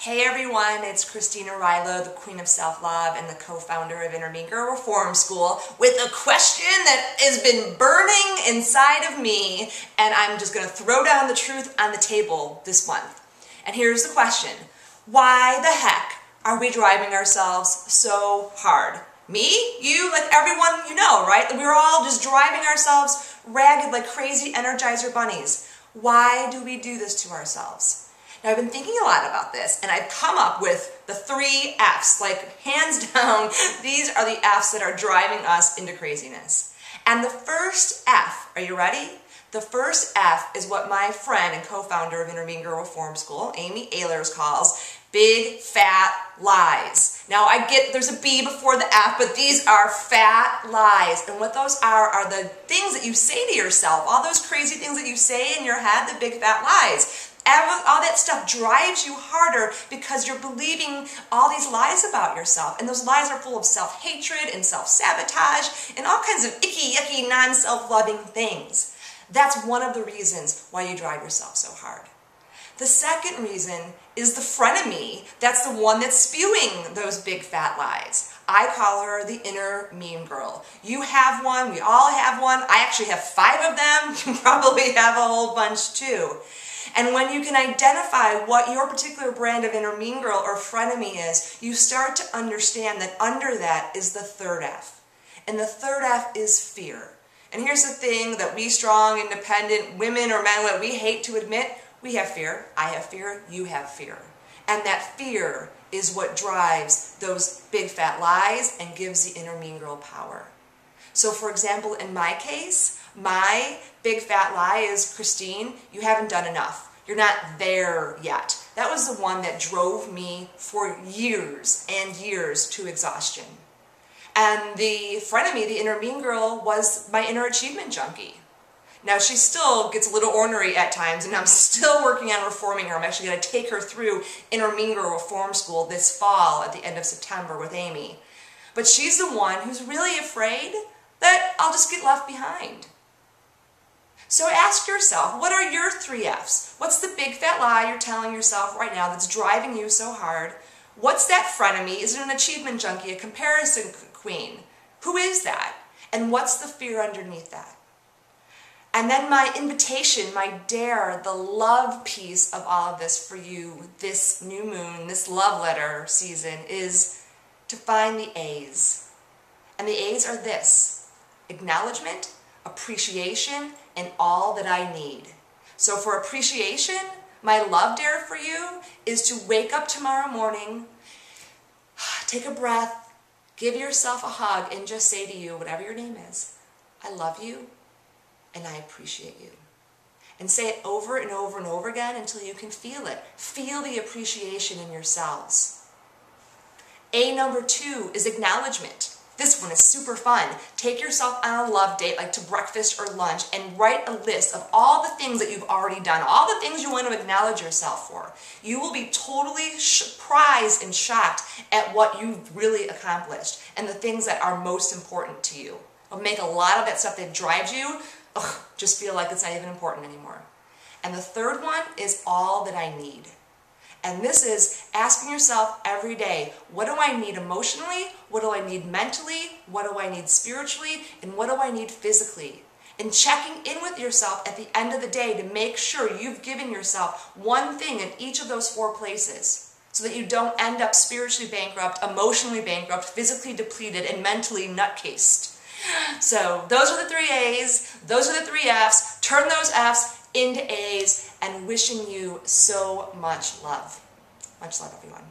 Hey everyone, it's Arylo, the Queen of Self-Love and the co-founder of Inner Mean Girl Reform School, with a question that has been burning inside of me, and I'm just going to throw down the truth on the table this month. And here's the question. Why the heck are we driving ourselves so hard? Me? You? Like everyone you know, right? We're all just driving ourselves ragged like crazy Energizer bunnies. Why do we do this to ourselves? Now, I've been thinking a lot about this, and I've come up with the 3 F's. Like, hands down, these are the F's that are driving us into craziness. And the first F, are you ready? The first F is what my friend and co-founder of Inner Mean Girl Reform School, Amy Ahlers, calls big fat lies. Now, I get there's a B before the F, but these are fat lies. And what those are the things that you say to yourself, all those crazy things that you say in your head, the big fat lies. All that stuff drives you harder because you're believing all these lies about yourself. And those lies are full of self-hatred and self-sabotage and all kinds of icky, yucky, non-self-loving things. That's one of the reasons why you drive yourself so hard. The second reason is the frenemy. That's the one that's spewing those big fat lies. I call her the inner mean girl. You have one, we all have one. I actually have 5 of them. You probably have a whole bunch too. And when you can identify what your particular brand of inner mean girl or frenemy is, you start to understand that under that is the third F. And the third F is fear. And here's the thing that we strong, independent women or men, we hate to admit, we have fear. I have fear. You have fear. And that fear is what drives those big fat lies and gives the inner mean girl power. So for example, in my case, my big fat lie is, Christine, you haven't done enough. You're not there yet. That was the one that drove me for years and years to exhaustion. And the frenemy, the inner mean girl, was my inner achievement junkie. Now, she still gets a little ornery at times, and I'm still working on reforming her. I'm actually going to take her through Inner Mean Girl Reform School this fall at the end of September with Amy. But she's the one who's really afraid that I'll just get left behind. So ask yourself, what are your 3 F's? What's the big fat lie you're telling yourself right now that's driving you so hard? What's that frenemy? Is it an achievement junkie, a comparison queen? Who is that? And what's the fear underneath that? And then my invitation, my dare, the love piece of all of this for you, this new moon, this love letter season, is to find the A's. And the A's are this: acknowledgement, appreciation, and all that I need. So for appreciation, my love dare for you is to wake up tomorrow morning, take a breath, give yourself a hug, and just say to you, whatever your name is, I love you and I appreciate you. And say it over and over and over again until you can feel it. Feel the appreciation in yourselves. A number 2 is acknowledgement. This one is super fun. Take yourself on a love date, like to breakfast or lunch, and write a list of all the things that you've already done, all the things you want to acknowledge yourself for. You will be totally surprised and shocked at what you've really accomplished and the things that are most important to you. It'll make a lot of that stuff that drives you just feel like it's not even important anymore. And the third one is all that I need. And this is asking yourself every day, what do I need emotionally? What do I need mentally? What do I need spiritually? And what do I need physically? And checking in with yourself at the end of the day to make sure you've given yourself one thing in each of those 4 places so that you don't end up spiritually bankrupt, emotionally bankrupt, physically depleted, and mentally nutcased. So those are the 3 A's, those are the 3 F's. Turn those F's into A's, and wishing you so much love. Much love, everyone.